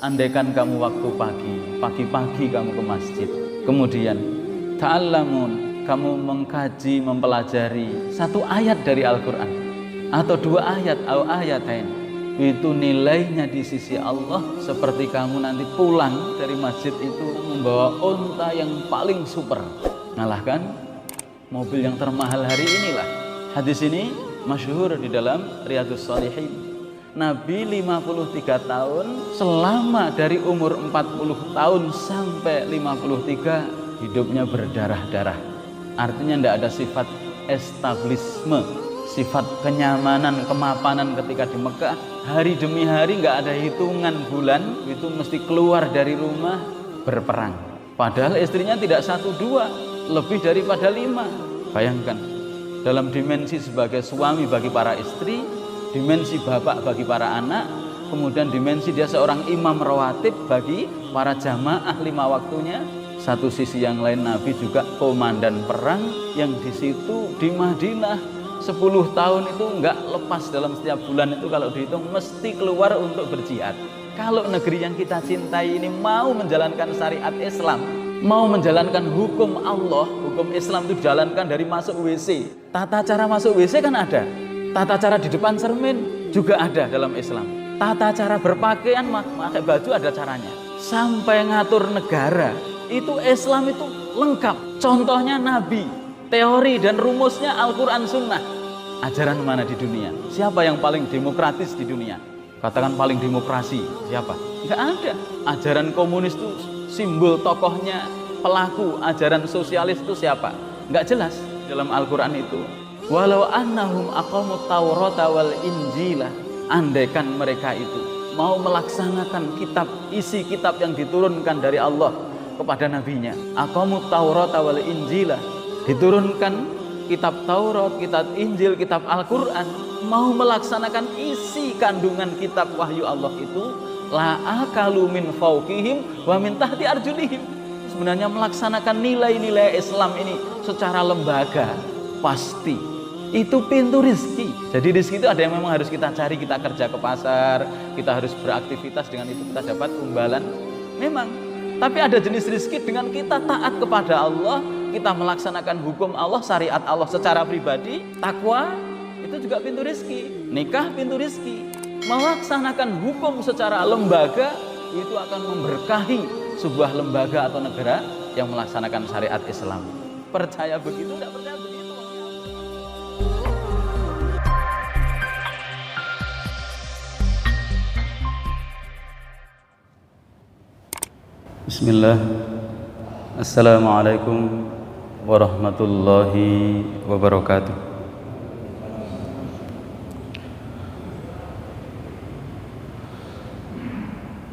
andaikan kamu waktu pagi-pagi kamu ke masjid, kemudian ta'allamun, kamu mengkaji, mempelajari satu ayat dari Al-Quran atau dua ayat atau ayatain, itu nilainya di sisi Allah seperti kamu nanti pulang dari masjid itu membawa unta yang paling super, ngalahkan mobil yang termahal hari inilah. Hadis ini masyhur di dalam Riyadhus Shalihin. Nabi 53 tahun, selama dari umur 40 tahun sampai 53 hidupnya berdarah-darah. Artinya tidak ada sifat establisme, sifat kenyamanan, kemapanan ketika di Mekah. Hari demi hari nggak ada hitungan bulan, itu mesti keluar dari rumah berperang. Padahal istrinya tidak 1, 2, lebih daripada 5. Bayangkan, dalam dimensi sebagai suami bagi para istri, dimensi bapak bagi para anak, kemudian dimensi dia seorang imam rawatib bagi para jamaah 5 waktunya. Satu sisi yang lain, Nabi juga komandan perang yang di situ di Madinah 10 tahun itu nggak lepas, dalam setiap bulan itu kalau dihitung mesti keluar untuk berjihad. Kalau negeri yang kita cintai ini mau menjalankan syariat Islam, mau menjalankan hukum Allah, hukum Islam itu dijalankan dari masuk WC. Tata cara masuk WC kan ada, tata cara di depan cermin juga ada dalam Islam. Tata cara berpakaian, pakai baju ada caranya. Sampai ngatur negara, itu Islam itu lengkap. Contohnya Nabi, teori dan rumusnya Al-Quran Sunnah. Ajaran mana di dunia? Siapa yang paling demokratis di dunia? Katakan paling demokrasi, siapa? Nggak ada. Ajaran komunis itu simbol tokohnya pelaku. Ajaran sosialis itu siapa? Nggak jelas dalam Al-Quran itu. Walau annahum aqamut Taurata wal Injilah, andaikan mereka itu mau melaksanakan kitab, isi kitab yang diturunkan dari Allah kepada nabinya. Aqamut Taurata wal Injilah, diturunkan kitab Taurat, kitab Injil, kitab Al-Quran, mau melaksanakan isi kandungan kitab wahyu Allah itu, la akalu min fawqihim wa min tahti arjulihim. Sebenarnya melaksanakan nilai-nilai Islam ini secara lembaga pasti itu pintu rizki. Jadi rizki itu ada yang memang harus kita cari, kita kerja ke pasar, kita harus beraktivitas, dengan itu kita dapat imbalan memang. Tapi ada jenis rizki dengan kita taat kepada Allah, kita melaksanakan hukum Allah, syariat Allah secara pribadi. Takwa itu juga pintu rizki, nikah pintu rizki. Melaksanakan hukum secara lembaga itu akan memberkahi sebuah lembaga atau negara yang melaksanakan syariat Islam. Percaya begitu, tidak percaya begitu. Bismillah. Assalamualaikum warahmatullahi wabarakatuh.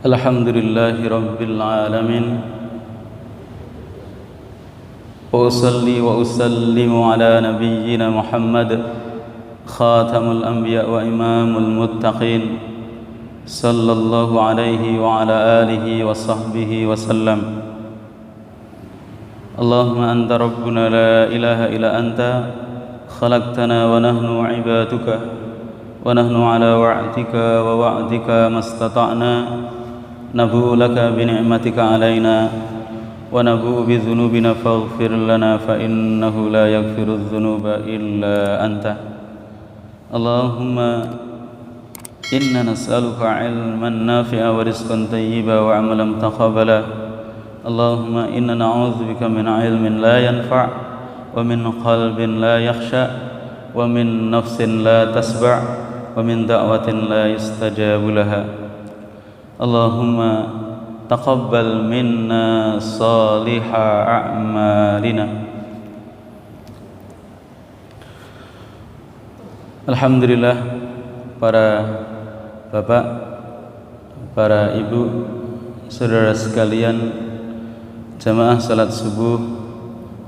Alhamdulillahi rabbil alamin. Wa usalli wa usallimu ala nabiyyina Muhammad, khatamul anbiya wa imamul muttaqin, sallallahu alaihi wa ala alihi wa sahbihi wa sallam. Allahumma anta rabbuna la ilaha illa anta, khalaqtana wa nahnu ibaduka, wa nahnu ala wa'dika wa wa'dika mastata'na, nabu laka bi ni'matika alaina, wa nabu bi dhunubina faghfir lana fa innahu la yaghfiru dhunuba illa anta. Allahumma inna nas'aluka ilman nafi'a wa rizqan tayyiba wa amalan taqabbala. Allahumma inna na'udzubika min ilmin la yanfa' wa min qalbin la yakhsha wa min nafsin la tasba' wa min da'watin la yustajabu laha. Allahumma taqabbal minna saliha a'malina. Alhamdulillah, para bapak, para ibu, saudara sekalian, jamaah salat subuh,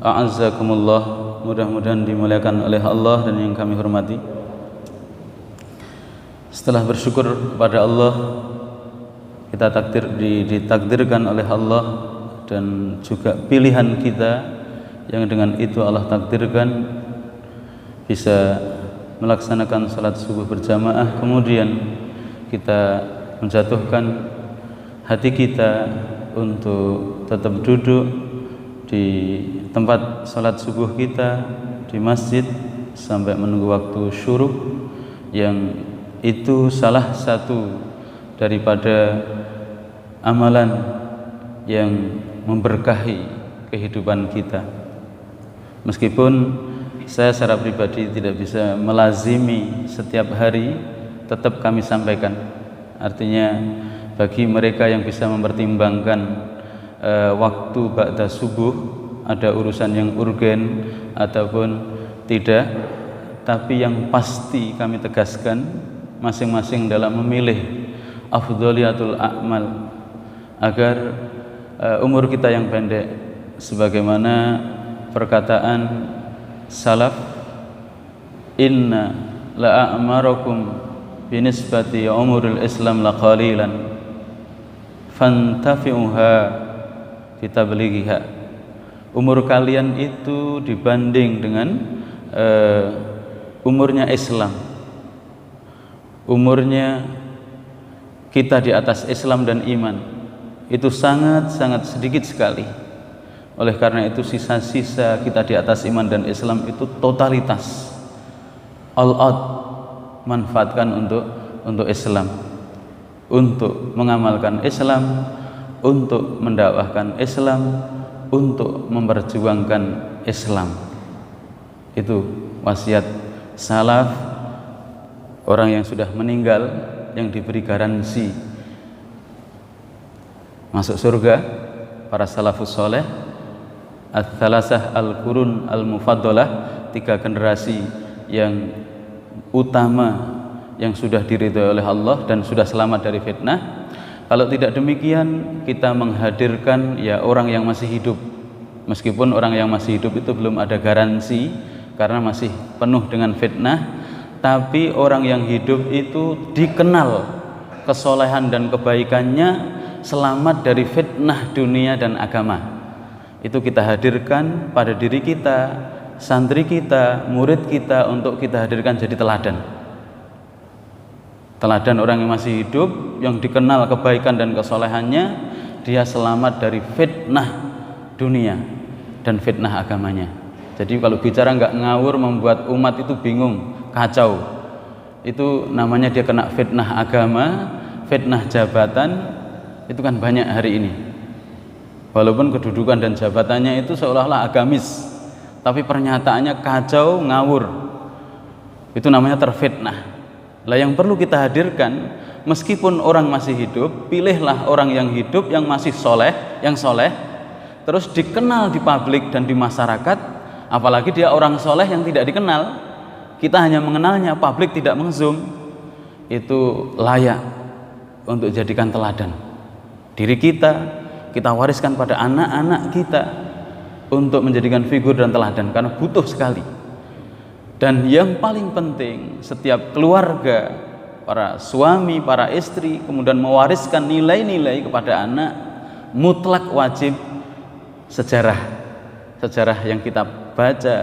a'azzakumullah, mudah-mudahan dimuliakan oleh Allah dan yang kami hormati. Setelah bersyukur kepada Allah, kita ditakdirkan oleh Allah dan juga pilihan kita yang dengan itu Allah takdirkan bisa melaksanakan salat subuh berjamaah, kemudian kita menjatuhkan hati kita untuk tetap duduk di tempat sholat subuh kita di masjid sampai menunggu waktu syuruk, yang itu salah satu daripada amalan yang memberkahi kehidupan kita. Meskipun saya secara pribadi tidak bisa melazimi setiap hari, tetap kami sampaikan. Artinya bagi mereka yang bisa mempertimbangkan waktu ba'da subuh, ada urusan yang urgen ataupun tidak, tapi yang pasti kami tegaskan masing-masing dalam memilih afdhaliyatul a'mal agar umur kita yang pendek, sebagaimana perkataan salaf, inna la a'marakum binisbati umuril islam laqalilan fantafi'uha bitablighiha. Umur kalian itu dibanding dengan umurnya Islam, umurnya kita di atas Islam dan iman, itu sangat-sangat sedikit sekali. Oleh karena itu sisa-sisa kita di atas iman dan Islam itu totalitas, all out, manfaatkan untuk Islam, untuk mengamalkan Islam, untuk mendakwahkan Islam, untuk memperjuangkan Islam. Itu wasiat salaf, orang yang sudah meninggal, yang diberi garansi masuk surga, para salafus soleh, ats-tsalasah al-qurun al-mufaddalah, 3 generasi yang utama yang sudah diridhoi oleh Allah dan sudah selamat dari fitnah. Kalau tidak demikian, kita menghadirkan ya orang yang masih hidup, meskipun orang yang masih hidup itu belum ada garansi karena masih penuh dengan fitnah, tapi orang yang hidup itu dikenal kesolehan dan kebaikannya, selamat dari fitnah dunia dan agama. Itu kita hadirkan pada diri kita, santri kita, murid kita, untuk kita hadirkan jadi teladan. Teladan orang yang masih hidup, yang dikenal kebaikan dan kesolehannya, dia selamat dari fitnah dunia dan fitnah agamanya. Jadi kalau bicara nggak ngawur, membuat umat itu bingung, kacau, itu namanya dia kena fitnah agama, fitnah jabatan. Itu kan banyak hari ini, walaupun kedudukan dan jabatannya itu seolah-olah agamis, tapi pernyataannya kacau, ngawur. Itu namanya terfitnah. Lah yang perlu kita hadirkan, meskipun orang masih hidup, pilihlah orang yang hidup, yang masih soleh, yang soleh, terus dikenal di publik dan di masyarakat. Apalagi dia orang soleh yang tidak dikenal, kita hanya mengenalnya, publik tidak mengzoom. Itu layak untuk jadikan teladan. Diri kita wariskan pada anak-anak kita untuk menjadikan figur dan teladan, karena butuh sekali. Dan yang paling penting, setiap keluarga, para suami, para istri, kemudian mewariskan nilai-nilai kepada anak, mutlak wajib sejarah yang kita baca,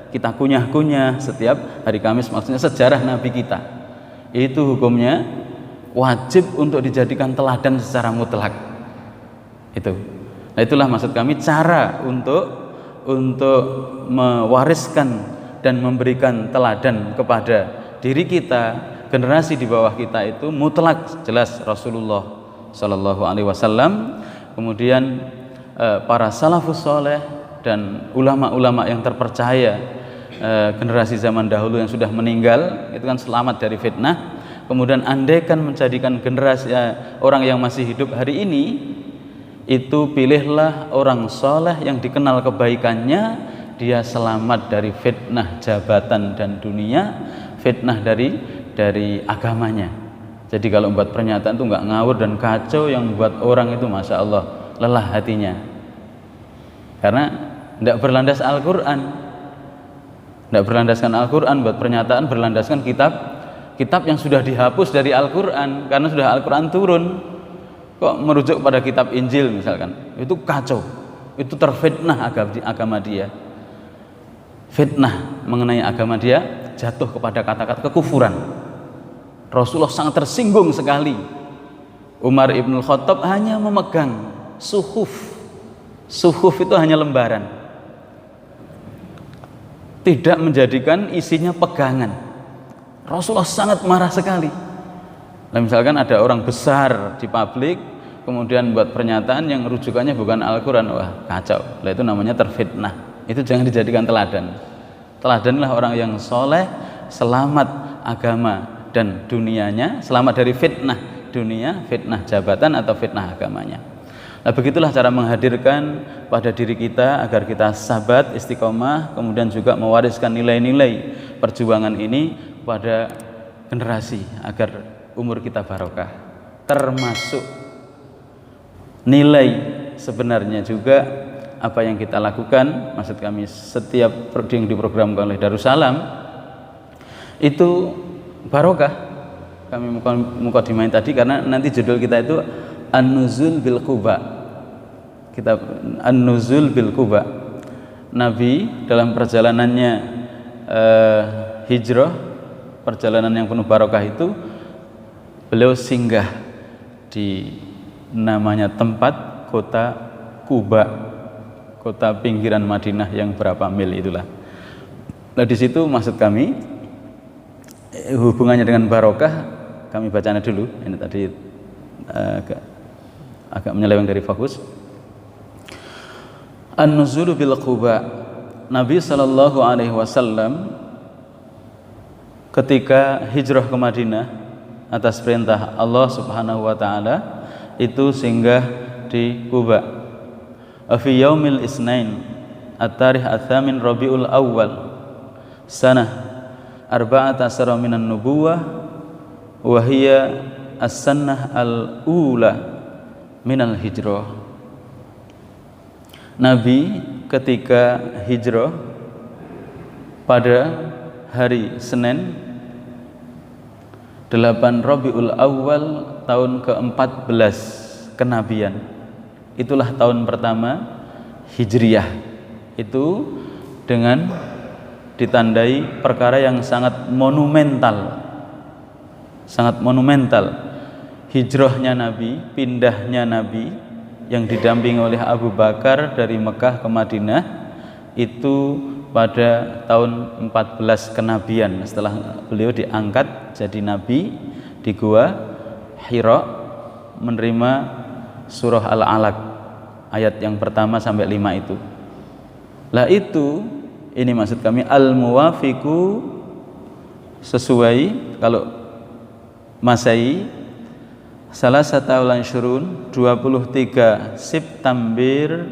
kita kunyah-kunyah setiap hari Kamis, maksudnya sejarah Nabi kita, itu hukumnya wajib untuk dijadikan teladan secara mutlak. Itu. Nah, itulah maksud kami, cara untuk mewariskan dan memberikan teladan kepada diri kita, generasi di bawah kita, itu mutlak jelas Rasulullah Shallallahu Alaihi Wasallam, kemudian para salafus soleh dan ulama-ulama yang terpercaya, generasi zaman dahulu yang sudah meninggal, itu kan selamat dari fitnah. Kemudian andaikan menjadikan generasi orang yang masih hidup hari ini, itu pilihlah orang soleh yang dikenal kebaikannya, dia selamat dari fitnah jabatan dan dunia, fitnah dari agamanya. Jadi kalau membuat pernyataan itu nggak ngawur dan kacau, yang membuat orang itu masya Allah lelah hatinya, karena tidak berlandas Al-Quran, tidak berlandaskan Al-Quran, buat pernyataan berlandaskan kitab yang sudah dihapus dari Al-Quran, karena sudah Al-Quran turun, kok merujuk pada kitab Injil misalkan, itu kacau, itu terfitnah agama dia, fitnah mengenai agama dia, jatuh kepada kata-kata kekufuran. Rasulullah sangat tersinggung sekali Umar ibn Khattab hanya memegang suhuf. Suhuf itu hanya lembaran, tidak menjadikan isinya pegangan. Rasulullah sangat marah sekali. Nah, misalkan ada orang besar di publik kemudian buat pernyataan yang rujukannya bukan Al-Quran, wah kacau. Nah, itu namanya terfitnah. Itu jangan dijadikan teladan. Teladanlah orang yang soleh, selamat agama dan dunianya, selamat dari fitnah dunia, fitnah jabatan atau fitnah agamanya. Nah, begitulah cara menghadirkan pada diri kita agar kita sabat, istiqomah, kemudian juga mewariskan nilai-nilai perjuangan ini pada generasi agar umur kita barokah. Termasuk nilai sebenarnya juga apa yang kita lakukan, maksud kami setiap yang diprogramkan oleh Darussalam itu barokah. Kami mukadimahin tadi karena nanti judul kita itu An-Nuzul bil Quba. Kitab An-Nuzul bil Quba. Nabi dalam perjalanannya hijrah, perjalanan yang penuh barokah itu, beliau singgah di namanya tempat kota Quba, kota pinggiran Madinah yang berapa mil itulah. Nah, di situ maksud kami hubungannya dengan barokah, kami bacanya dulu. Ini tadi agak menyeleweng dari fokus. An-Nuzul bil Quba. Nabi sallallahu alaihi wasallam ketika hijrah ke Madinah atas perintah Allah Subhanahu wa taala itu singgah di Quba. Fi yaumil isnain at-tarikh ats-tsamin Rabiul Awal sanah arba'ata asra minan nubuwah wa hiya as-sanah al-ula minal hijrah. Nabi ketika hijrah pada hari Senin 8 Rabiul Awal tahun ke-14 kenabian. Itulah tahun pertama Hijriyah. Itu dengan ditandai perkara yang sangat monumental. Sangat monumental. Hijrahnya Nabi, pindahnya Nabi yang didampingi oleh Abu Bakar dari Mekah ke Madinah itu pada tahun 14 kenabian setelah beliau diangkat jadi nabi di gua Hira menerima surah Al-Alaq ayat yang pertama sampai 5 itu. Lah itu ini maksud kami al-muwafiqu sesuai kalau Masehi salah satu bulan syurun 23 September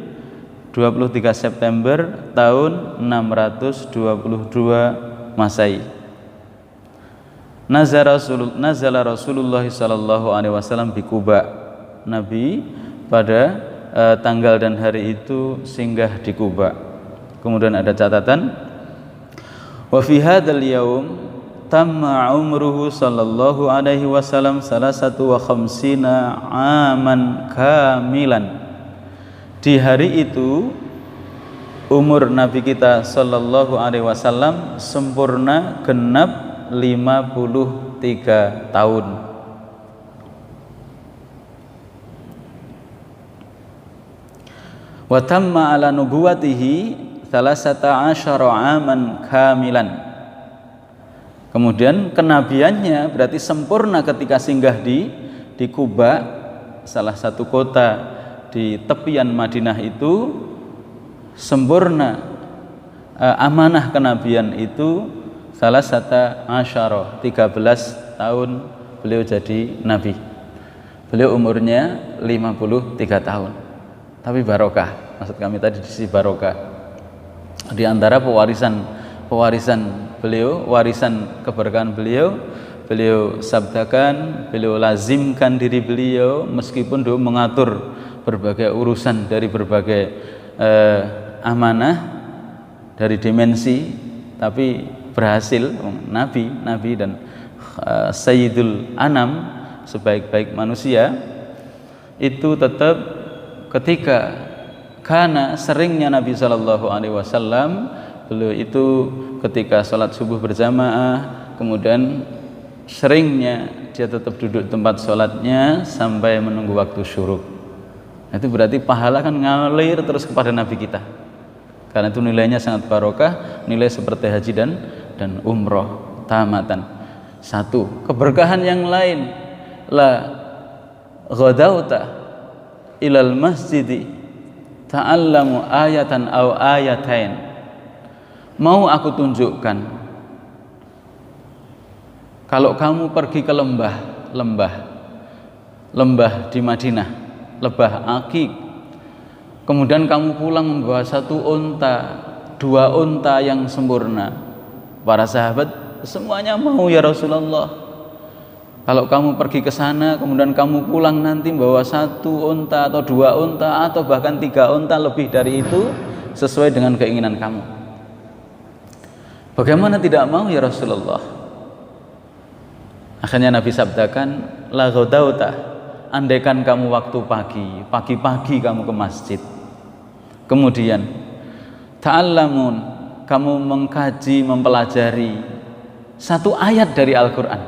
tahun 622 Masehi. Nazala Rasulullah sallallahu alaihi wasallam di Quba. Nabi pada tanggal dan hari itu singgah di Quba. Kemudian ada catatan wa fi hadzal yaum tamma umruhu sallallahu alaihi wasallam 53 aman kamilan. Di hari itu umur Nabi kita sallallahu alaihi wasallam sempurna genap 53 tahun. Wa tamma ala nubuwatihi 13 aman kamilan. Kemudian kenabiannya berarti sempurna ketika singgah di Quba, salah satu kota di tepian Madinah itu sempurna. Amanah kenabian itu salah satu 13 tahun beliau jadi nabi. Beliau umurnya 53 tahun. Tapi barokah, maksud kami tadi di sisi barokah. Di antara pewarisan beliau, warisan keberkahan beliau sabdakan, beliau lazimkan diri beliau meskipun dulu mengatur berbagai urusan dari berbagai amanah dari dimensi, tapi berhasil nabi dan sayyidul anam, sebaik-baik manusia itu tetap ketika karena seringnya Nabi sallallahu alaihi wasallam beliau itu ketika sholat subuh berjamaah kemudian seringnya dia tetap duduk tempat sholatnya sampai menunggu waktu syuruk. Itu berarti pahala kan ngalir terus kepada Nabi kita, karena itu nilainya sangat barokah, nilai seperti haji dan umroh tamatan. Satu keberkahan yang lain, la ghadauta ilal masjidi ta'allamu ayatan aw ayatain. Mau aku tunjukkan, kalau kamu pergi ke lembah di Madinah, lembah Aqiq, kemudian kamu pulang membawa 1 unta, 2 unta yang sempurna. Para sahabat semuanya mau, ya Rasulullah. Kalau kamu pergi ke sana, kemudian kamu pulang nanti bawa 1 unta atau 2 unta atau bahkan 3 unta lebih dari itu, sesuai dengan keinginan kamu. Bagaimana tidak mau, ya Rasulullah? Akhirnya Nabi sabdakan, la ghadauta, andaikan kamu waktu pagi-pagi kamu ke masjid, kemudian ta'allamun, kamu mengkaji, mempelajari 1 ayat dari Al-Quran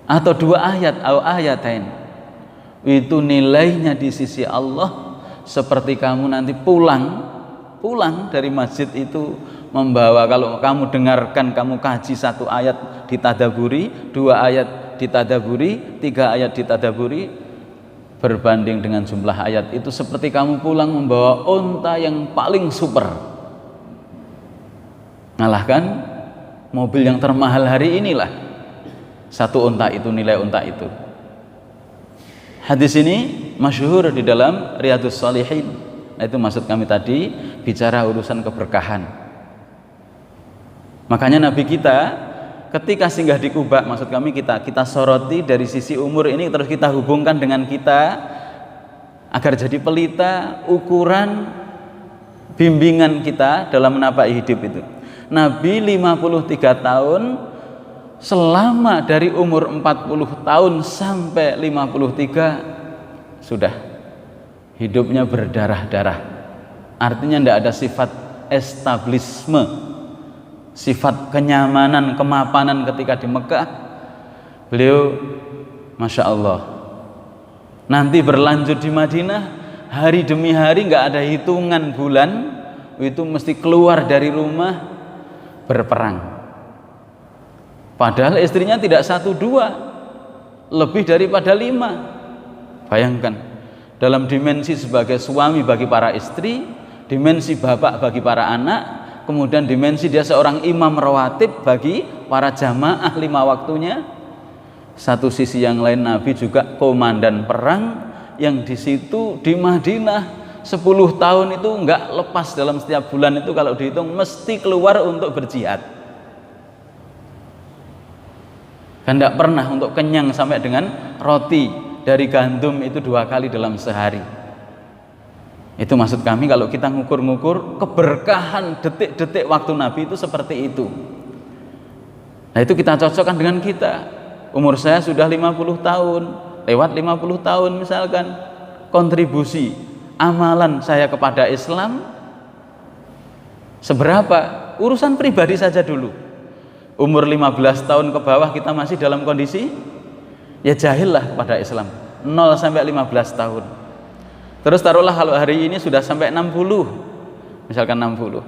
atau 2 ayat atau ayatain, itu nilainya di sisi Allah seperti kamu nanti pulang dari masjid itu membawa, kalau kamu dengarkan, kamu kaji 1 ayat ditadaburi, 2 ayat ditadaburi, 3 ayat ditadaburi, berbanding dengan jumlah ayat itu seperti kamu pulang membawa unta yang paling super, ngalahkan mobil yang termahal hari inilah. 1 unta itu, nilai unta itu. Hadis ini masyhur di dalam Riyadhus Shalihin. Nah, itu maksud kami tadi bicara urusan keberkahan. Makanya Nabi kita ketika singgah di Kuba, maksud kami kita soroti dari sisi umur ini, terus kita hubungkan dengan kita agar jadi pelita ukuran bimbingan kita dalam menapai hidup itu. Nabi 53 tahun, selama dari umur 40 tahun sampai 53 sudah hidupnya berdarah-darah. Artinya tidak ada sifat establisme, sifat kenyamanan, kemapanan ketika di Mekah. Beliau Masya Allah. Nanti berlanjut di Madinah, hari demi hari nggak ada hitungan bulan, itu mesti keluar dari rumah berperang. Padahal istrinya tidak 1 2, lebih daripada 5. Bayangkan, dalam dimensi sebagai suami bagi para istri, dimensi bapak bagi para anak, kemudian dimensi dia seorang imam rawatib bagi para jamaah 5 waktunya. Satu sisi yang lain, Nabi juga komandan perang yang di situ di Madinah 10 tahun itu enggak lepas, dalam setiap bulan itu kalau dihitung mesti keluar untuk berjihad. Kan tidak pernah untuk kenyang sampai dengan roti dari gandum itu 2 kali dalam sehari. Itu maksud kami, kalau kita ngukur-ngukur keberkahan detik-detik waktu Nabi itu seperti itu. Nah, itu kita cocokkan dengan kita. Umur saya sudah 50 tahun, lewat 50 tahun misalkan, kontribusi amalan saya kepada Islam seberapa? Urusan pribadi saja dulu. Umur 15 tahun ke bawah kita masih dalam kondisi ya jahil lah pada Islam, 0 sampai 15 tahun. Terus taruhlah kalau hari ini sudah sampai 60, misalkan 60,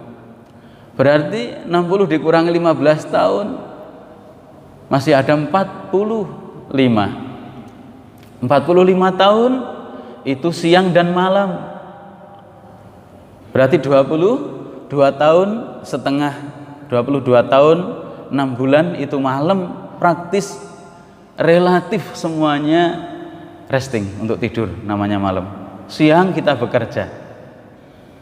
berarti 60 dikurangi 15 tahun masih ada 45 tahun, itu siang dan malam, berarti 22 tahun setengah, 22 tahun 6 bulan itu malam, praktis relatif semuanya resting, untuk tidur namanya malam. Siang kita bekerja.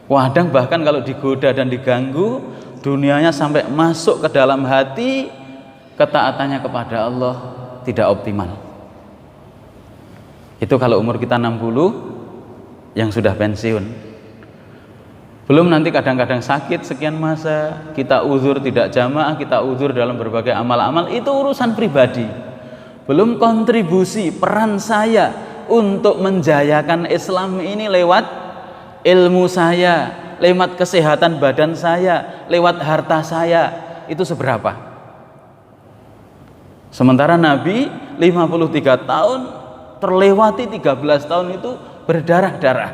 Kadang bahkan kalau digoda dan diganggu, dunianya sampai masuk ke dalam hati, ketaatannya kepada Allah tidak optimal. Itu kalau umur kita 60 yang sudah pensiun. Belum nanti kadang-kadang sakit sekian masa, kita uzur tidak jamaah, kita uzur dalam berbagai amal-amal, itu urusan pribadi. Belum kontribusi peran saya untuk menjayakan Islam ini lewat ilmu saya, lewat kesehatan badan saya, lewat harta saya, itu seberapa? Sementara Nabi 53 tahun terlewati 13 tahun itu berdarah-darah.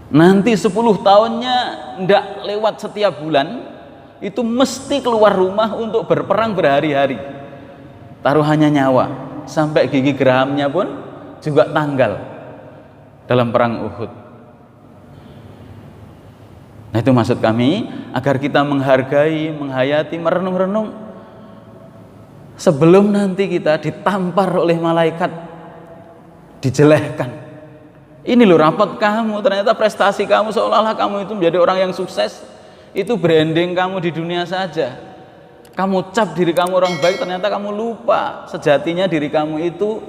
Nanti 10 tahunnya ndak lewat setiap bulan, itu mesti keluar rumah untuk berperang berhari-hari. Taruhannya nyawa, sampai gigi gerahamnya pun juga tanggal dalam perang Uhud. Nah, itu maksud kami, agar kita menghargai, menghayati, merenung-renung sebelum nanti kita ditampar oleh malaikat, dijelehkan. Ini loh rapot kamu, ternyata prestasi kamu, seolah-olah kamu itu menjadi orang yang sukses. Itu branding kamu di dunia saja. Kamu cap diri kamu orang baik, ternyata kamu lupa sejatinya diri kamu itu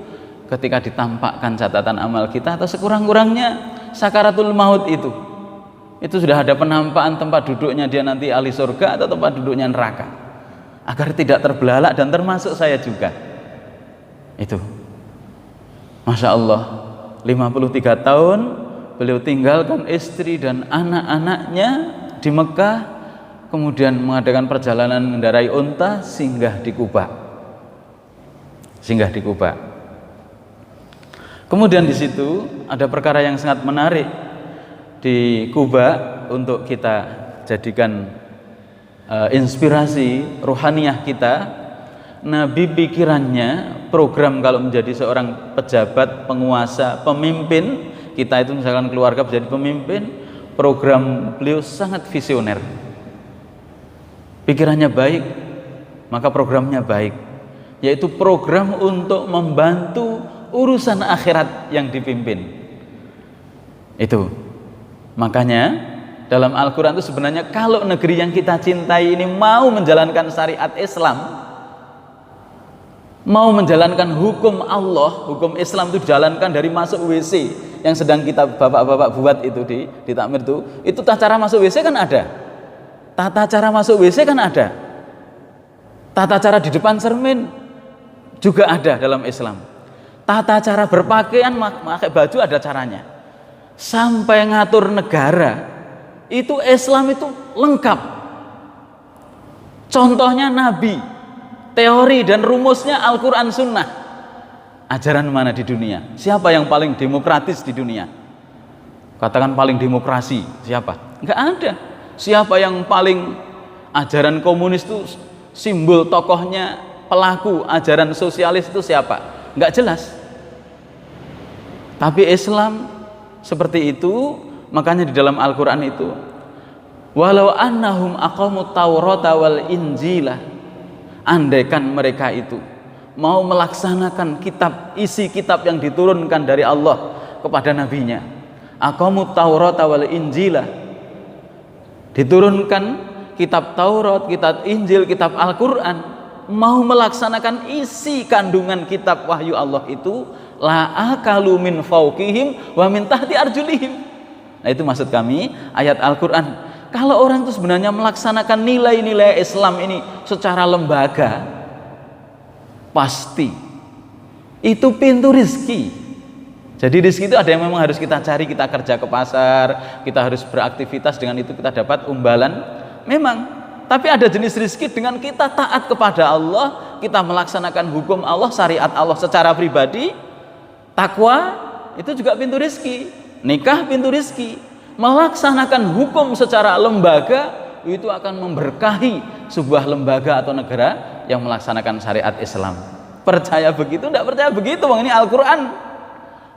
ketika ditampakkan catatan amal kita, atau sekurang-kurangnya sakaratul maut itu sudah ada penampakan tempat duduknya dia nanti ahli surga atau tempat duduknya neraka, agar tidak terbelalak, dan termasuk saya juga. Itu Masya Allah, 53 tahun beliau tinggalkan istri dan anak-anaknya di Mekah, kemudian mengadakan perjalanan mengendarai unta singgah di Kuba. Kemudian di situ ada perkara yang sangat menarik di Kuba untuk kita jadikan inspirasi ruhaniyah kita. Nabi pikirannya program kalau menjadi seorang pejabat, penguasa, pemimpin, kita itu misalkan keluarga menjadi pemimpin, program beliau sangat visioner. Pikirannya baik, maka programnya baik, yaitu program untuk membantu urusan akhirat yang dipimpin. Itu makanya dalam Al-Quran itu sebenarnya kalau negeri yang kita cintai ini mau menjalankan syariat Islam, mau menjalankan hukum Allah, hukum Islam itu dijalankan dari masuk WC yang sedang kita bapak-bapak buat itu di takmir itu tata cara masuk WC kan ada, tata cara masuk WC kan ada, tata cara di depan cermin juga ada dalam Islam, tata cara berpakaian, pakai baju ada caranya, sampai ngatur negara itu Islam itu lengkap. Contohnya Nabi, teori dan rumusnya Al-Quran Sunnah. Ajaran mana di dunia? Siapa yang paling demokratis di dunia? Katakan paling demokrasi, siapa? Enggak ada. Siapa yang paling ajaran komunis itu simbol tokohnya, pelaku ajaran sosialis itu siapa? Enggak jelas. Tapi Islam seperti itu. Makanya di dalam Al-Quran itu, walau annahum aqamut taurata wal injilah, andaikan mereka itu mau melaksanakan isi kitab yang diturunkan dari Allah kepada nabinya, aqamut taurata wal injilah, diturunkan kitab Taurat, kitab Injil, kitab Al-Quran, mau melaksanakan isi kandungan kitab wahyu Allah itu, la akalu min fauqihim wa min tahti arjulihim. Nah, itu maksud kami ayat Al-Quran. Kalau orang itu sebenarnya melaksanakan nilai-nilai Islam ini secara lembaga, pasti itu pintu rizki. Jadi rizki itu ada yang memang harus kita cari, kita kerja ke pasar, kita harus beraktivitas, dengan itu kita dapat umbalan. Memang, tapi ada jenis rizki dengan kita taat kepada Allah, kita melaksanakan hukum Allah, syariat Allah secara pribadi, takwa, itu juga pintu rizki. Nikah pintu rizki, melaksanakan hukum secara lembaga itu akan memberkahi sebuah lembaga atau negara yang melaksanakan syariat Islam. Percaya begitu? Tidak percaya begitu, Bang. Ini Al-Quran.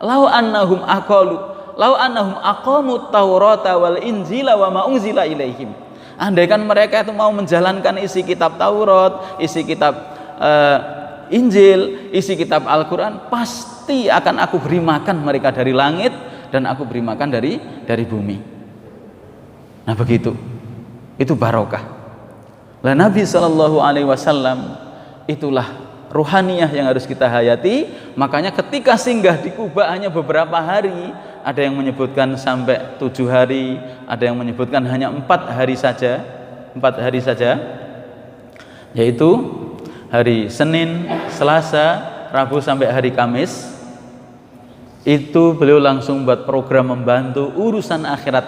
Lau annahum aqamut taurata wal injila wa ma unzila ilaihim. Andaikan mereka itu mau menjalankan isi kitab Taurat, isi kitab Injil, isi kitab Al-Quran, pasti akan aku beri makan mereka dari langit dan aku beri makan dari bumi. Nah, begitu. Itu barokah. Lah Nabi SAW itulah ruhaniyah yang harus kita hayati. Makanya ketika singgah di Kuba hanya beberapa hari, ada yang menyebutkan sampai 7 hari, ada yang menyebutkan hanya 4 hari saja, yaitu hari Senin, Selasa, Rabu sampai hari Kamis. Itu beliau langsung buat program membantu urusan akhirat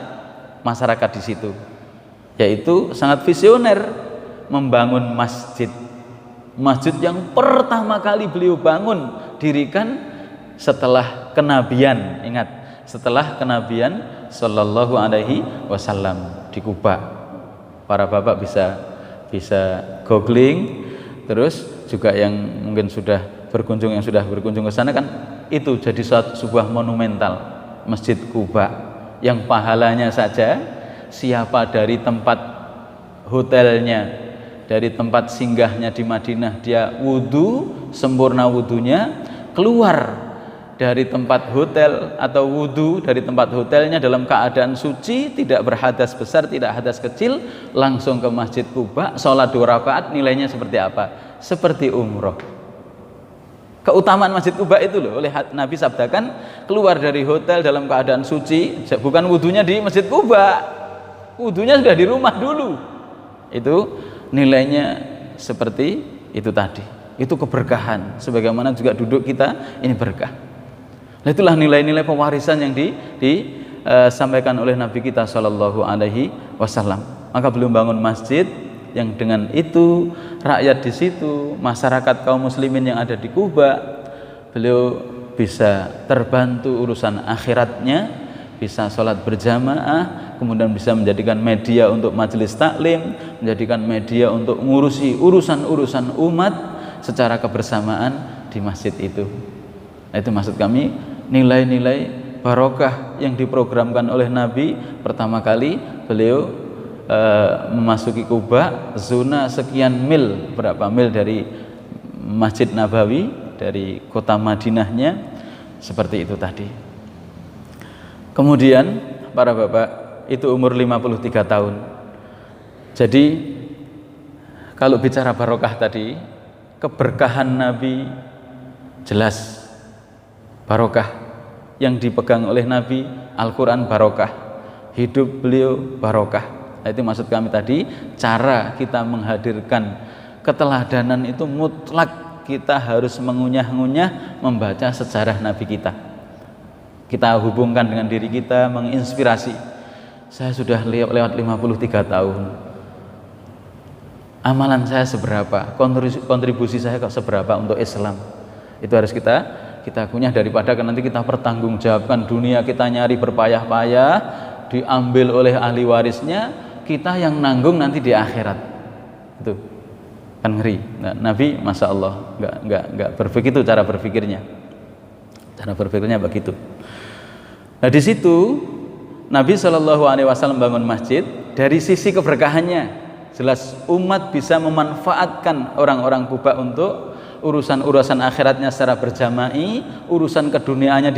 masyarakat di situ, yaitu sangat visioner, membangun masjid. Masjid yang pertama kali beliau bangun, dirikan setelah kenabian. Ingat, setelah kenabian sallallahu alaihi wasallam di Kuba. Para bapak bisa googling, terus juga yang mungkin sudah berkunjung ke sana kan, itu jadi sebuah monumental Masjid Kuba yang pahalanya saja siapa dari tempat hotelnya, dari tempat singgahnya di Madinah, dia wudu, sempurna wudunya, keluar dari tempat hotel atau wudu dari tempat hotelnya dalam keadaan suci, tidak berhadas besar, tidak hadas kecil, langsung ke Masjid Kuba, sholat 2 rakaat, nilainya seperti apa? Seperti umroh. Keutamaan Masjid Kuba itu loh, oleh Nabi sabdakan, keluar dari hotel dalam keadaan suci, bukan wudunya di Masjid Kuba, wudunya sudah di rumah dulu. Itu nilainya seperti itu tadi. Itu keberkahan, sebagaimana juga duduk kita ini berkah. Nah, itulah nilai-nilai pewarisan yang disampaikan oleh Nabi kita Shallallahu Alaihi Wasallam. Maka beliau bangun masjid yang dengan itu rakyat di situ, masyarakat kaum muslimin yang ada di Kuba, beliau bisa terbantu urusan akhiratnya, bisa sholat berjamaah, kemudian bisa menjadikan media untuk majelis taklim, menjadikan media untuk mengurusi urusan-urusan umat secara kebersamaan di masjid itu. Nah, itu maksud kami, nilai-nilai barokah yang diprogramkan oleh Nabi. Pertama kali beliau memasuki Kuba, zona sekian mil, berapa mil dari Masjid Nabawi, dari kota Madinahnya, seperti itu tadi. Kemudian para bapak, itu umur 53 tahun. Jadi kalau bicara barokah tadi, keberkahan Nabi jelas barokah yang dipegang oleh Nabi, Al-Quran barokah, hidup beliau barokah. Nah, itu maksud kami tadi, cara kita menghadirkan keteladanan itu mutlak kita harus mengunyah-ngunyah membaca sejarah Nabi kita. Kita hubungkan dengan diri kita, menginspirasi. Saya sudah lewat 53 tahun. Amalan saya seberapa? Kontribusi saya seberapa untuk Islam? Itu harus kita kunyah, daripada nanti kita pertanggungjawabkan dunia kita nyari berpayah-payah, diambil oleh ahli warisnya, kita yang nanggung nanti di akhirat. Itu kan ngeri. Nah, Nabi masya Allah nggak berpikir itu, cara berpikirnya begitu. Nah, di situ Nabi Shallallahu Alaihi Wasallam bangun masjid. Dari sisi keberkahannya jelas umat bisa memanfaatkan orang-orang Kuba untuk urusan akhiratnya secara berjama'i, urusan keduniaannya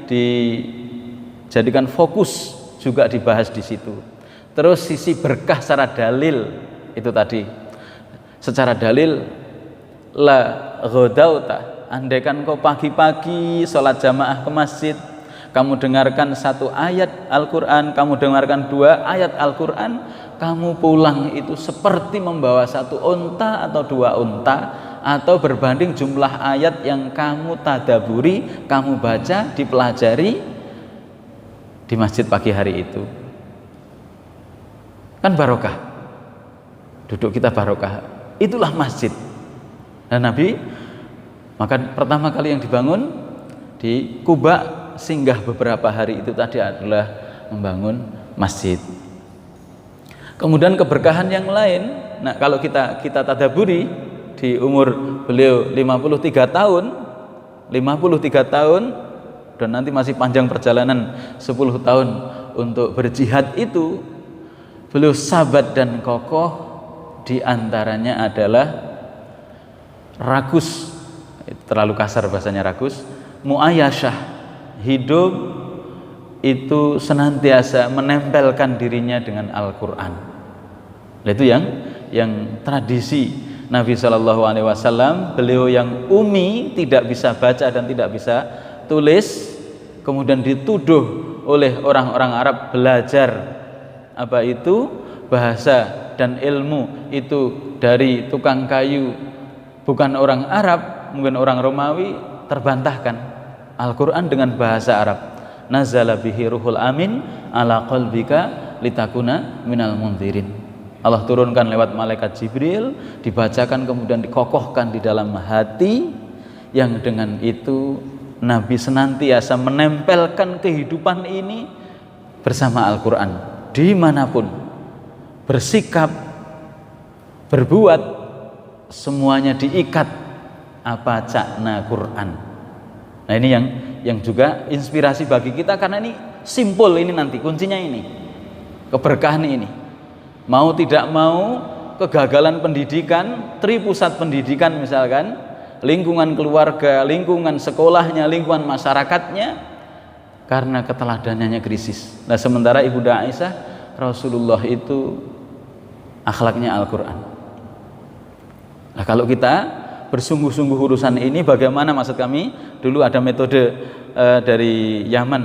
dijadikan fokus juga dibahas di situ. Terus sisi berkah secara dalil itu tadi, secara dalil la ghadauta, andaikan kau pagi-pagi sholat jamaah ke masjid, kamu dengarkan 1 ayat Al-Quran, kamu dengarkan 2 ayat Al-Quran, kamu pulang itu seperti membawa 1 unta atau 2 unta, atau berbanding jumlah ayat yang kamu tadaburi, kamu baca, dipelajari di masjid pagi hari itu. Kan barokah, duduk kita barokah, itulah masjid. Dan Nabi, maka pertama kali yang dibangun di Kuba, singgah beberapa hari itu tadi adalah membangun masjid. Kemudian keberkahan yang lain, nah kalau kita tadaburi di umur beliau 53 tahun dan nanti masih panjang perjalanan 10 tahun untuk berjihad itu, beliau sabat dan kokoh, diantaranya adalah ragus, terlalu kasar bahasanya ragus, mu'ayasyah, hidup itu senantiasa menempelkan dirinya dengan Al-Quran. Itu yang tradisi Nabi Shallallahu Alaihi Wasallam, beliau yang umi, tidak bisa baca dan tidak bisa tulis, kemudian dituduh oleh orang-orang Arab belajar apa itu bahasa dan ilmu itu dari tukang kayu, bukan orang Arab, mungkin orang Romawi, terbantahkan. Al-Quran dengan bahasa Arab, nazala bihi ruhul amin ala qalbika litakuna minal munzirin. Allah turunkan lewat malaikat Jibril, dibacakan kemudian dikokohkan di dalam hati, yang dengan itu Nabi senantiasa menempelkan kehidupan ini bersama Al-Quran dimanapun, bersikap, berbuat, semuanya diikat apa cakna Quran. Nah ini yang juga inspirasi bagi kita, karena ini simpul, ini nanti kuncinya ini, keberkahan ini. Mau tidak mau, kegagalan pendidikan, pusat pendidikan misalkan, lingkungan keluarga, lingkungan sekolahnya, lingkungan masyarakatnya, karena keteladanannya krisis. Nah sementara Ibunda Aisyah, Rasulullah itu akhlaknya Al-Quran. Nah kalau kita bersungguh-sungguh urusan ini, bagaimana maksud kami, dulu ada metode dari Yaman,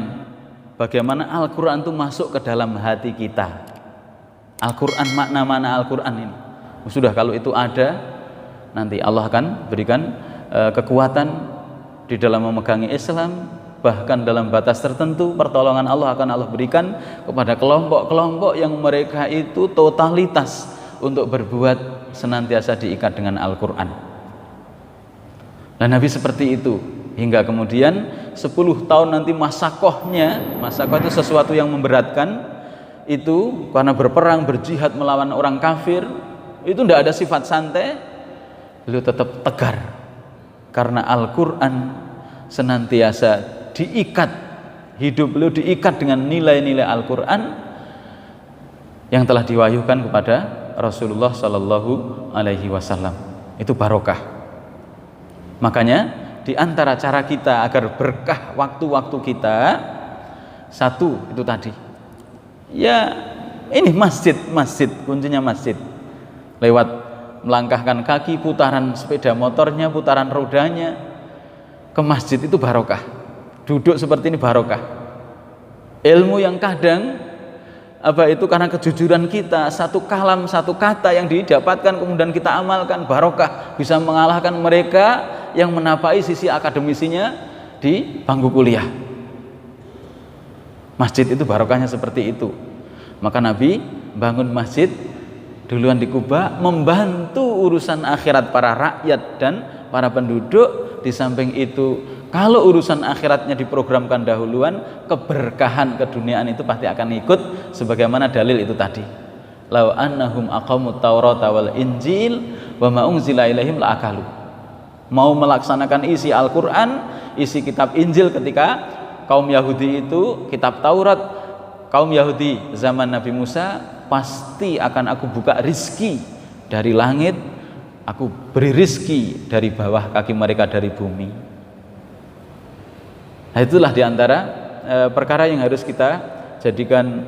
bagaimana Al-Quran itu masuk ke dalam hati kita. Al-Quran, makna-makna Al-Quran ini sudah, kalau itu ada, nanti Allah akan berikan kekuatan di dalam memegangi Islam. Bahkan dalam batas tertentu, pertolongan Allah akan Allah berikan kepada kelompok-kelompok yang mereka itu totalitas untuk berbuat senantiasa diikat dengan Al-Quran. Dan Nabi seperti itu, hingga kemudian 10 tahun nanti masakoh itu sesuatu yang memberatkan. Itu karena berperang, berjihad melawan orang kafir, itu tidak ada sifat santai, beliau tetap tegar karena Al-Quran senantiasa diikat, hidup beliau diikat dengan nilai-nilai Al-Quran yang telah diwahyukan kepada Rasulullah Sallallahu Alaihi Wasallam. Itu barokah. Makanya di antara cara kita agar berkah waktu-waktu kita, satu itu tadi, ya ini masjid, kuncinya masjid. Lewat melangkahkan kaki, putaran sepeda motornya, putaran rodanya ke masjid, itu barokah. Duduk seperti ini barokah. Ilmu yang kadang karena kejujuran kita, satu kalam, satu kata yang didapatkan kemudian kita amalkan, barokah, bisa mengalahkan mereka yang menapai sisi akademisinya di bangku kuliah. Masjid itu barokahnya seperti itu. Maka Nabi bangun masjid duluan di Kuba, membantu urusan akhirat para rakyat dan para penduduk. Di samping itu, kalau urusan akhiratnya diprogramkan dahuluan, keberkahan keduniaan itu pasti akan ikut, sebagaimana dalil itu tadi. Lau annahum aqamut Taurata wal Injil wa ma unzila ilaihim la'akalu. Mau melaksanakan isi Al-Quran, isi kitab Injil ketika kaum Yahudi itu, kitab Taurat, kaum Yahudi zaman Nabi Musa, pasti akan aku buka rizki dari langit, aku beri rizki dari bawah kaki mereka dari bumi. Nah itulah diantara perkara yang harus kita jadikan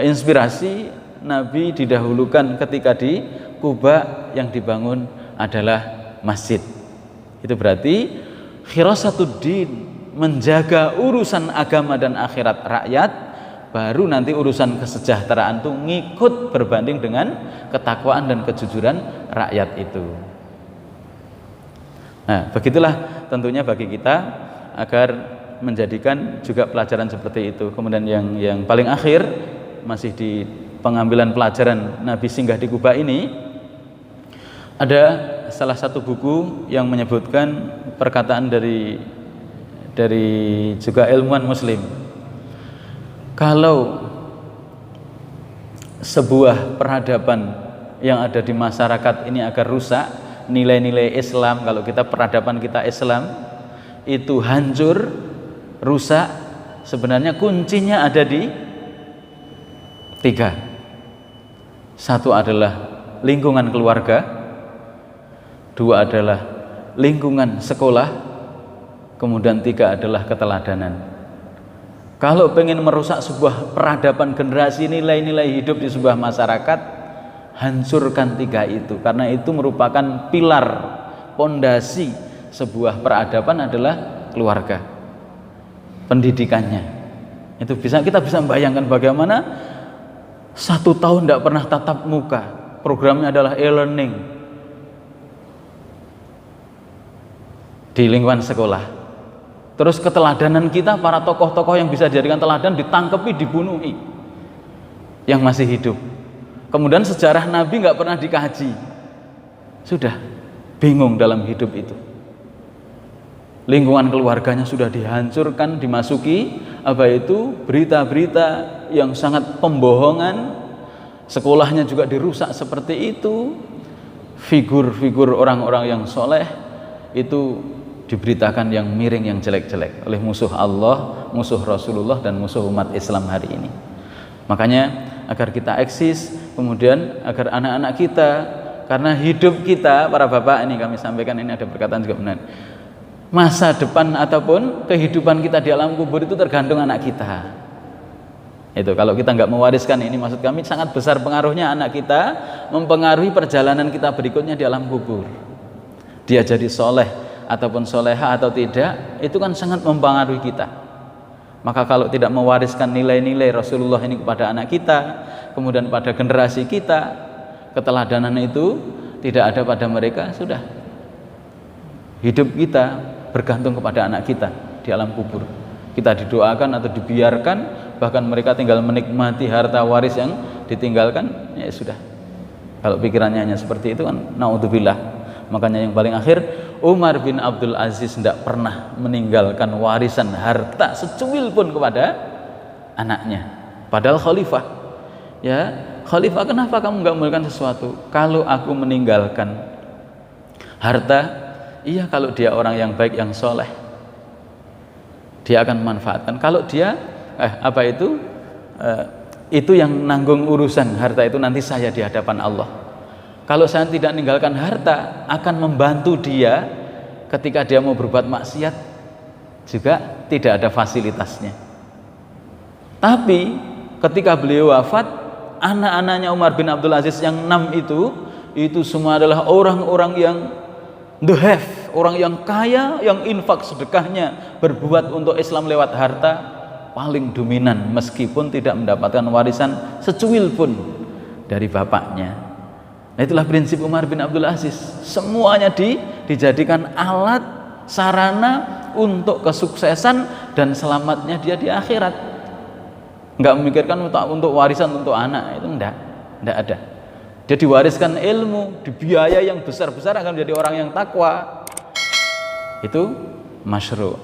inspirasi. Nabi didahulukan ketika di Kuba, yang dibangun adalah masjid. Itu berarti khirasatuddin, menjaga urusan agama dan akhirat rakyat, baru nanti urusan kesejahteraan itu ngikut berbanding dengan ketakwaan dan kejujuran rakyat itu. Nah begitulah tentunya bagi kita agar menjadikan juga pelajaran seperti itu. Kemudian yang paling akhir, masih di pengambilan pelajaran Nabi singgah di Kuba ini, ada salah satu buku yang menyebutkan perkataan dari juga ilmuwan muslim, kalau sebuah peradaban yang ada di masyarakat ini agar rusak, nilai-nilai Islam, kalau kita peradaban kita Islam itu hancur, rusak, sebenarnya kuncinya ada di 3. Satu adalah lingkungan keluarga, 2 adalah lingkungan sekolah, kemudian 3 adalah keteladanan. Kalau pengen merusak sebuah peradaban generasi, nilai-nilai hidup di sebuah masyarakat, hancurkan 3 itu, karena itu merupakan pilar, pondasi sebuah peradaban adalah keluarga, pendidikannya. Itu kita bisa membayangkan bagaimana 1 tahun tidak pernah tatap muka, programnya adalah e-learning di lingkungan sekolah. Terus keteladanan kita, para tokoh-tokoh yang bisa dijadikan teladan ditangkepi, dibunuhi yang masih hidup. Kemudian sejarah Nabi nggak pernah dikaji. Sudah bingung dalam hidup itu. Lingkungan keluarganya sudah dihancurkan, dimasuki berita-berita yang sangat pembohongan. Sekolahnya juga dirusak seperti itu. Figur-figur orang-orang yang soleh itu diberitakan yang miring, yang jelek-jelek oleh musuh Allah, musuh Rasulullah, dan musuh umat Islam hari ini. Makanya agar kita eksis, kemudian agar anak-anak kita, karena hidup kita, para bapak, ini kami sampaikan, ini ada perkataan juga benar, masa depan ataupun kehidupan kita di alam kubur itu tergantung anak kita. Itu kalau kita nggak mewariskan ini, maksud kami sangat besar pengaruhnya anak kita mempengaruhi perjalanan kita berikutnya di alam kubur. Dia jadi soleh ataupun soleha atau tidak, itu kan sangat mempengaruhi kita. Maka kalau tidak mewariskan nilai-nilai Rasulullah ini kepada anak kita, kemudian pada generasi kita, keteladanan itu tidak ada pada mereka, sudah hidup kita bergantung kepada anak kita di alam kubur. Kita didoakan atau dibiarkan, bahkan mereka tinggal menikmati harta waris yang ditinggalkan, ya sudah. Kalau pikirannya hanya seperti itu kan, naudzubillah. Makanya yang paling akhir, Umar bin Abdul Aziz tidak pernah meninggalkan warisan harta secuil pun kepada anaknya. Padahal khalifah, ya khalifah, kenapa kamu nggak memberikan sesuatu? Kalau aku meninggalkan harta, iya, kalau dia orang yang baik, yang soleh, dia akan memanfaatkan. Kalau dia itu yang nanggung urusan harta itu nanti saya di hadapan Allah. Kalau saya tidak meninggalkan harta, akan membantu dia ketika dia mau berbuat maksiat, juga tidak ada fasilitasnya. Tapi ketika beliau wafat, anak-anaknya Umar bin Abdul Aziz yang 6 itu semua adalah orang-orang yang the have, orang yang kaya, yang infak sedekahnya berbuat untuk Islam lewat harta paling dominan, meskipun tidak mendapatkan warisan secuil pun dari bapaknya. Nah, itulah prinsip Umar bin Abdul Aziz. Semuanya dijadikan alat, sarana untuk kesuksesan dan selamatnya dia di akhirat. Enggak memikirkan untuk warisan untuk anak, itu enggak ada. Dia diwariskan ilmu, dibiaya yang besar-besar akan menjadi orang yang takwa. Itu masyru'.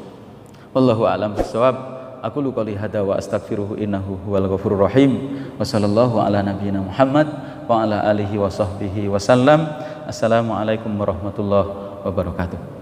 Wallahu a'lam bishawab. Aku qouli hadza wa astaghfiruhu innahu huwal ghafurur rahim. Wa sallallahu ala nabiyyina Muhammad wa ala alihi wa sahbihi wasallam. Assalamualaikum warahmatullahi wabarakatuh.